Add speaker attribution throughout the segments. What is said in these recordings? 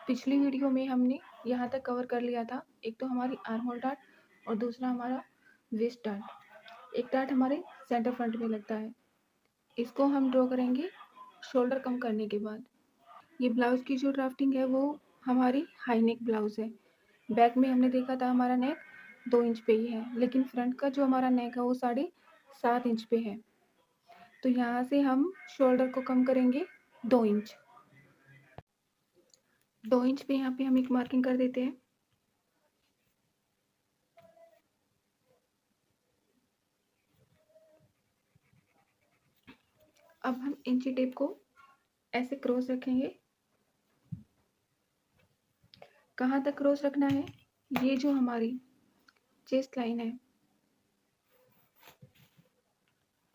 Speaker 1: पिछली वीडियो में हमने यहाँ तक कवर कर लिया था। एक तो हमारी आर्म होल डार्ट और दूसरा हमारा वेस्ट डार्ट। एक डार्ट हमारे सेंटर फ्रंट में लगता है। इसको हम ड्रॉ करेंगे शोल्डर कम करने के बाद। ये ब्लाउज़ की जो ड्राफ्टिंग है वो हमारी हाई नेक ब्लाउज़ है। बैक में हमने देखा था हमारा नेक 2 इंच पे ही है, लेकिन फ्रंट का जो हमारा नेक है वो 7.5 इंच पे है। तो यहाँ से हम शोल्डर को कम करेंगे 2 इंच। 2 इंच पे यहाँ पे हम एक मार्किंग कर देते हैं। अब हम इंची टेप को ऐसे क्रॉस रखेंगे। कहाँ तक क्रॉस रखना है? ये जो हमारी चेस्ट लाइन है,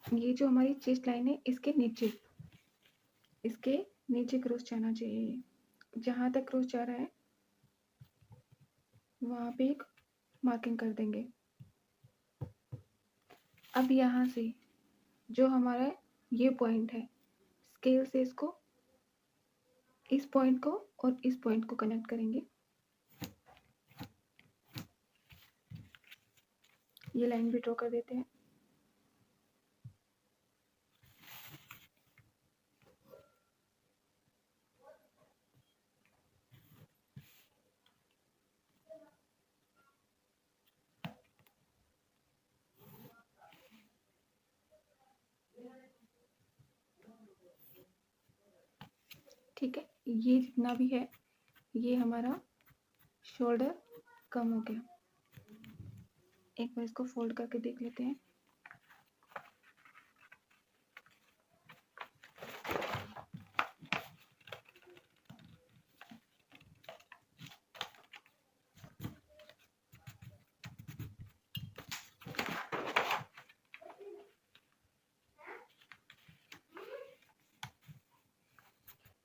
Speaker 1: ये जो हमारी चेस्ट लाइन है इसके नीचे क्रॉस जाना चाहिए। जहाँ तक क्रॉस जा रहा है वहाँ पे एक मार्किंग कर देंगे। अब यहाँ से जो हमारा ये पॉइंट है, स्केल से इसको, इस पॉइंट को और इस पॉइंट को कनेक्ट करेंगे। ये लाइन भी ड्रॉ कर देते हैं। ठीक है, ये जितना भी है ये हमारा शोल्डर कम हो गया। एक बार इसको फोल्ड करके देख लेते हैं।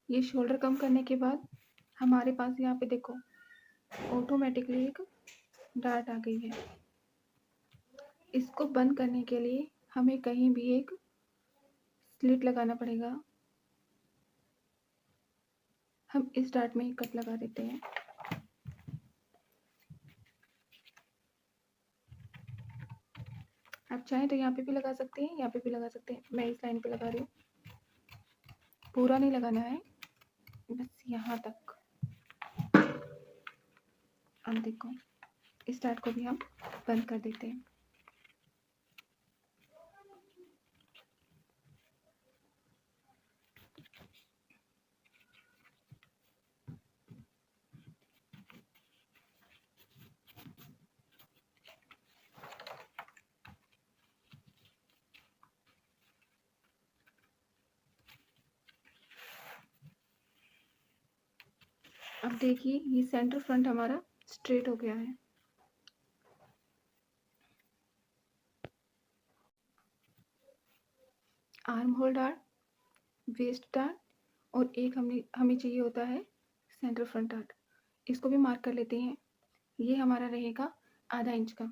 Speaker 1: ये शोल्डर कम करने के बाद हमारे पास यहाँ पे देखो ऑटोमेटिकली एक डार्ट आ गई है। इसको बंद करने के लिए हमें कहीं भी एक स्लिट लगाना पड़ेगा। हम इस डार्ट में ही कट लगा देते हैं। आप चाहें तो यहाँ पे भी लगा सकते हैं, यहाँ पे भी लगा सकते हैं। मैं इस लाइन पे लगा रही हूँ। पूरा नहीं लगाना है, बस यहाँ तक। अब देखो इस डार्ट को भी हम बंद कर देते हैं। अब देखिए ये सेंटर फ्रंट हमारा स्ट्रेट हो गया है। Armhole dart, waist dart और एक हमें चाहिए होता है सेंटर फ्रंट डार्ट। इसको भी मार्क कर लेते हैं। ये हमारा रहेगा आधा इंच का।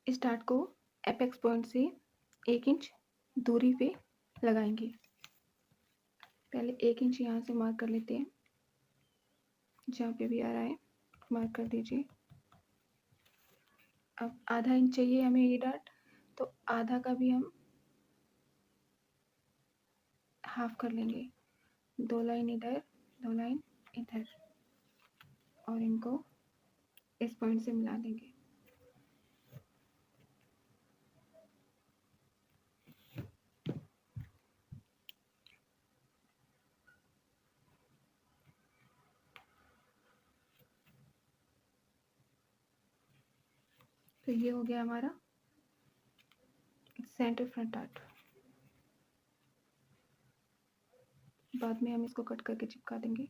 Speaker 1: इस डार्ट को एपेक्स पॉइंट से 1 इंच दूरी पे लगाएंगे। पहले 1 इंच यहाँ से मार्क कर लेते हैं। जहाँ पे भी आ रहा है मार्क कर दीजिए। अब आधा इंच चाहिए हमें ये डार्ट, तो आधा का भी हम हाफ कर लेंगे। 2 लाइन इधर, 2 लाइन इधर और इनको इस पॉइंट से मिला देंगे। तो ये हो गया हमारा सेंटर फ्रंट डार्ट। बाद में हम इसको कट करके चिपका देंगे।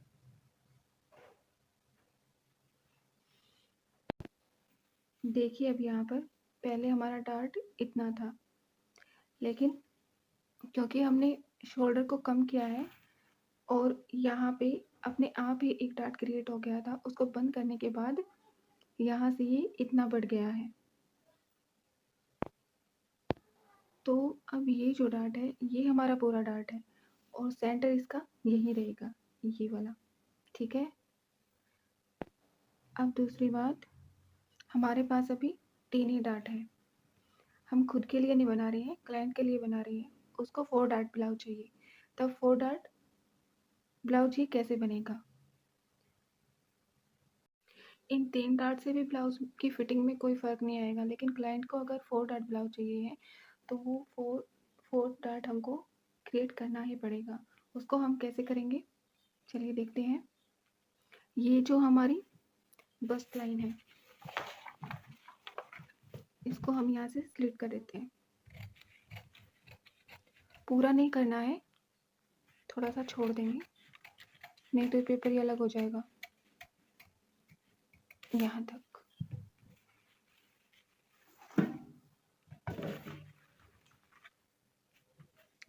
Speaker 1: देखिए अब यहाँ पर पहले हमारा डार्ट इतना था, लेकिन क्योंकि हमने शोल्डर को कम किया है और यहाँ पे अपने आप ही एक डार्ट क्रिएट हो गया था, उसको बंद करने के बाद यहाँ से ये इतना बढ़ गया है। तो अब ये जो डार्ट है ये हमारा पूरा डार्ट है और सेंटर इसका यही रहेगा, ये वाला। ठीक है। अब दूसरी बात, हमारे पास अभी 3 ही डार्ट है। हम खुद के लिए नहीं बना रहे हैं, क्लाइंट के लिए बना रहे हैं। उसको 4 डार्ट ब्लाउज चाहिए। तब 4 डार्ट ब्लाउज ही कैसे बनेगा? इन 3 डार्ट से भी ब्लाउज की फिटिंग में कोई फ़र्क नहीं आएगा, लेकिन क्लाइंट को अगर 4 डार्ट ब्लाउज चाहिए है तो वो 4 डार्ट हमको क्रिएट करना ही पड़ेगा। उसको हम कैसे करेंगे, चलिए देखते हैं। ये जो हमारी बस्ट लाइन है, इसको हम यहाँ से स्लिट कर देते हैं। पूरा नहीं करना है, थोड़ा सा छोड़ देंगे, नहीं तो पेपर ही अलग हो जाएगा। यहाँ तक।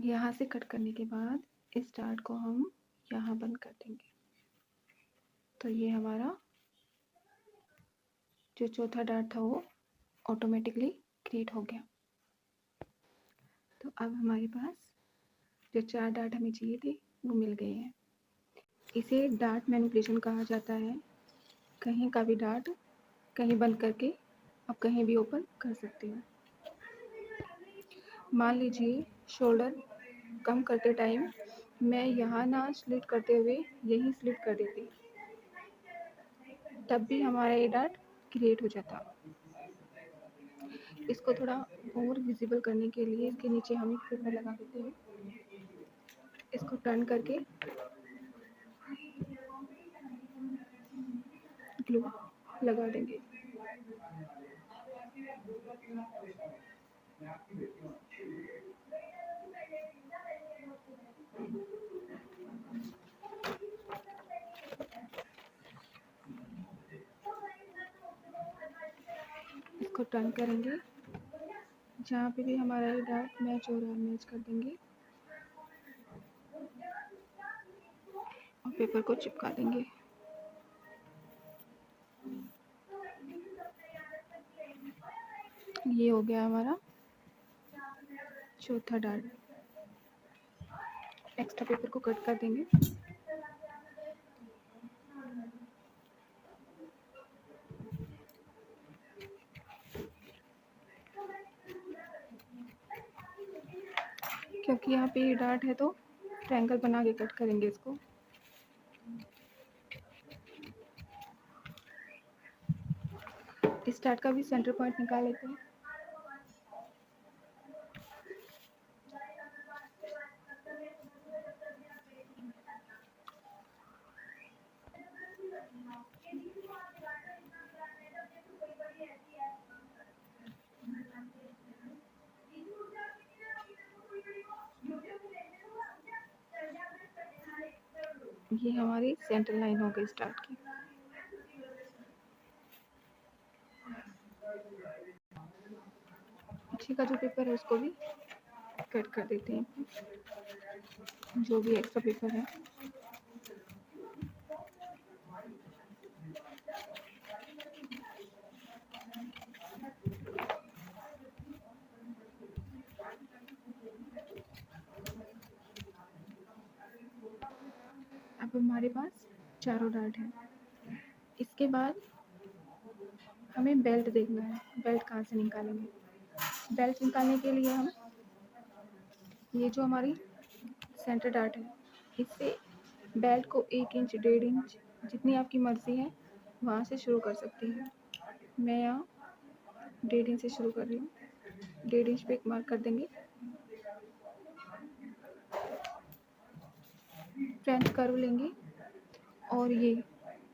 Speaker 1: यहाँ से कट करने के बाद इस डार्ट को हम यहाँ बंद कर देंगे। तो ये हमारा जो चौथा डार्ट था वो ऑटोमेटिकली क्रिएट हो गया। तो अब हमारे पास जो 4 डार्ट हमें चाहिए थे वो मिल गए हैं। इसे डार्ट मैनिपुलेशन कहा जाता है। कहीं का भी डार्ट कहीं बंद करके आप कहीं भी ओपन कर सकते हो। मान लीजिए शोल्डर कम करते टाइम मैं यहाँ ना स्लिट करते हुए यही स्लिट कर देती, तब भी हमारा ये डार्ट क्रिएट हो जाता। इसको थोड़ा और विजिबल करने के लिए इसके नीचे हम एक पेपर लगा देते हैं। इसको टर्न करके ग्लू लगा देंगे। इसको टर्न करेंगे, जहाँ पे भी हमारा ये डार्ट मैच हो रहा है मैच कर देंगे और पेपर को चिपका देंगे। ये हो गया हमारा चौथा डार्ट। एक्स्ट्रा पेपर को कट कर देंगे। क्योंकि यहाँ पे ये डार्ट है तो ट्रायंगल बना के कट करेंगे इसको। इस डार्ट का भी सेंटर पॉइंट निकाल लेते हैं। ये हमारी सेंटर लाइन हो गई स्टार्ट की। पीछे का जो पेपर है उसको भी कट कर देते हैं, जो भी एक्स्ट्रा पेपर है। अब हमारे पास चारों डार्ट हैं। इसके बाद हमें बेल्ट देखना है। बेल्ट कहाँ से निकालेंगे? बेल्ट निकालने के लिए हम ये जो हमारी सेंटर डार्ट है, इससे बेल्ट को 1 इंच 1.5 इंच जितनी आपकी मर्जी है वहाँ से शुरू कर सकती हैं। मैं यहाँ 1.5 इंच से शुरू कर रही हूँ। 1.5 इंच पे एक मार्क कर देंगे। फ्रेंच कर्व लेंगे और ये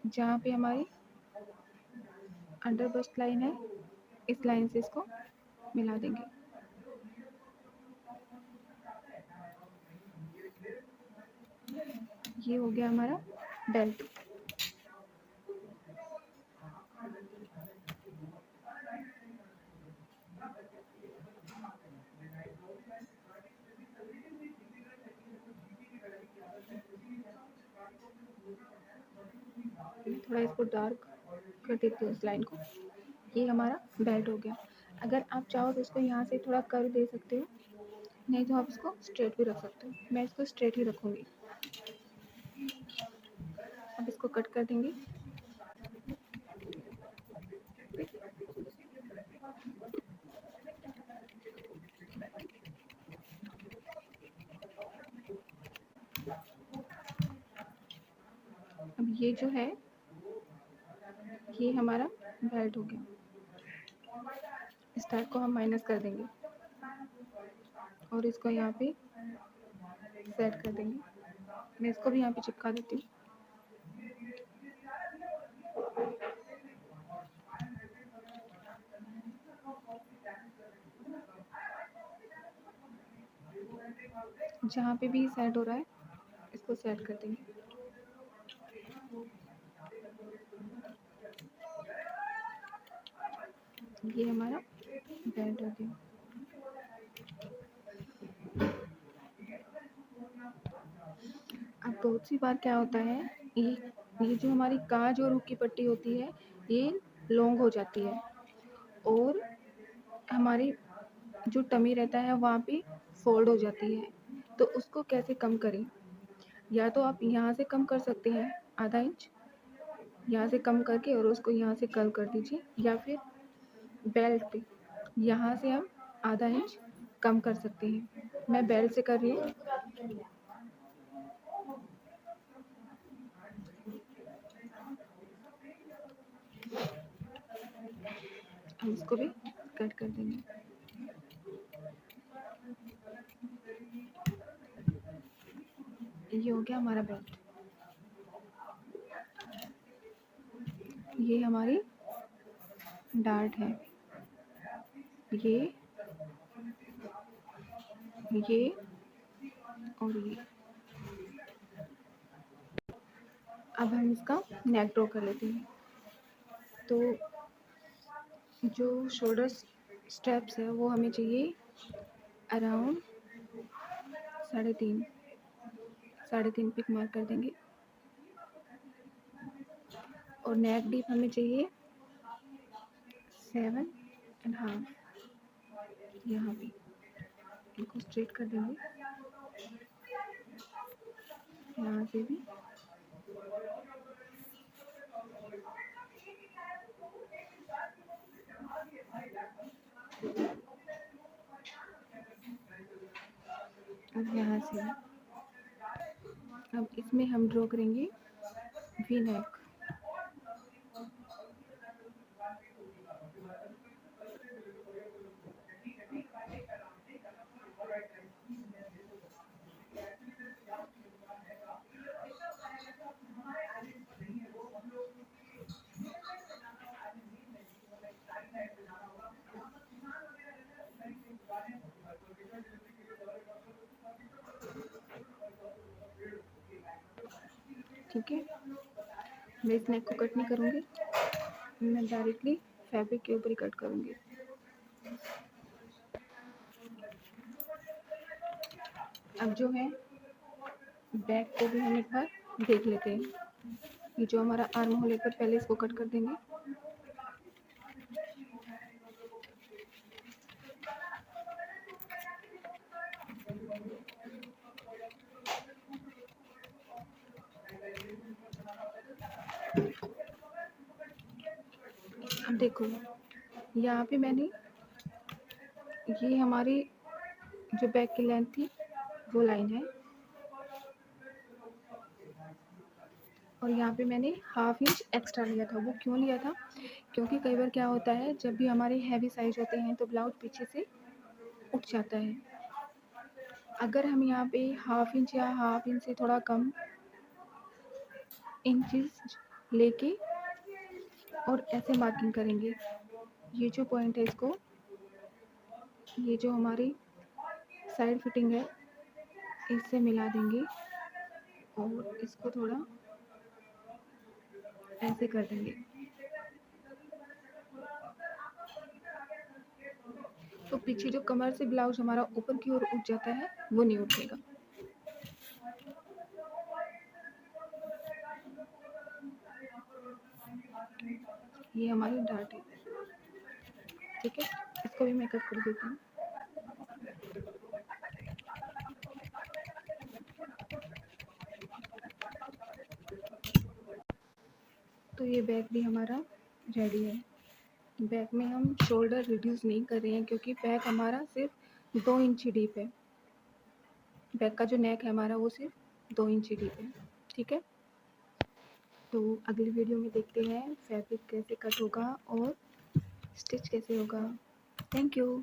Speaker 1: जहाँ पे हमारी अंडर बस्ट लाइन है इस लाइन से इसको मिला देंगे। ये हो गया हमारा बेल्ट। थोड़ा इसको डार्क कर देते हैं इस लाइन को। ये हमारा बेल्ट हो गया। अगर आप चाहो तो इसको यहाँ से थोड़ा कर्व दे सकते हो, नहीं तो आप इसको स्ट्रेट भी रख सकते हो, मैं इसको स्ट्रेट ही रखूँगी। अब इसको कट कर देंगे। अब ये जो है ये हमारा बेल्ट हो गया। इस टाइप को हम माइनस कर देंगे और इसको यहाँ पे सेट कर देंगे। मैं इसको भी यहाँ पे चिपका देती हूँ। जहाँ पे भी सेट हो रहा है इसको सेट कर देंगे। ये हमारा बेल्ट हो गया। अब बहुत सी बार क्या होता है, ये जो हमारी काज और हुक की पट्टी होती है ये लॉन्ग हो जाती है और हमारी जो टमी रहता है वहाँ पे फोल्ड हो जाती है। तो उसको कैसे कम करें? या तो आप यहाँ से कम कर सकते हैं आधा इंच, यहाँ से कम करके और उसको यहाँ से कर्ल कर दीजिए, या फिर बेल्ट पे यहाँ से हम आधा इंच कम कर सकते हैं। मैं बेल्ट से कर रही हूँ। हम इसको भी कट कर देंगे। ये हो गया हमारा बेल्ट। ये हमारी डार्ट है, ये और ये। अब हम इसका नेक ड्रॉ कर लेते हैं। तो जो शोल्डर स्ट्रैप्स है वो हमें चाहिए अराउंड 3.5 पिक मार्क कर देंगे और नेक डीप हमें चाहिए 7.5। यहाँ पे इनको स्ट्रेट कर देंगे, यहाँ से भी अब यहाँ से। अब इसमें हम ड्रॉ करेंगे वी नेक। ठीक है, मैं इस नेक को कट नहीं करूँगी, मैं डायरेक्टली फैब्रिक के ऊपर ही कट करूँगी। अब जो है बैक को भी हम एक बार देख लेते हैं। ये जो हमारा आर्म होल पर पहले इसको कट कर देंगे। अब देखो यहाँ पे मैंने ये हमारी जो बैक की लेंथ थी वो लाइन है और यहाँ पे मैंने हाफ इंच एक्स्ट्रा लिया था। वो क्यों लिया था? क्योंकि कई बार क्या होता है जब भी हमारे हैवी साइज होते हैं तो ब्लाउज पीछे से उठ जाता है। अगर हम यहाँ पे हाफ इंच या हाफ इंच से थोड़ा कम इंचेस लेके और ऐसे मार्किंग करेंगे, ये जो पॉइंट है इसको, ये जो हमारी साइड फिटिंग है इससे मिला देंगे और इसको थोड़ा ऐसे कर देंगे। तो पीछे जो कमर से ब्लाउज हमारा ऊपर की ओर उठ जाता है वो नहीं उठेगा। ये हमारी डार्ट है। ठीक है, इसको भी मैं कट कर देती हूँ। तो ये बैक भी हमारा रेडी है। बैक में हम शोल्डर रिड्यूस नहीं कर रहे हैं क्योंकि बैक हमारा सिर्फ 2 इंच डीप है। बैक का जो नेक है हमारा वो सिर्फ 2 इंच डीप है। ठीक है, तो अगली वीडियो में देखते हैं फैब्रिक कैसे कट होगा और स्टिच कैसे होगा। Thank you.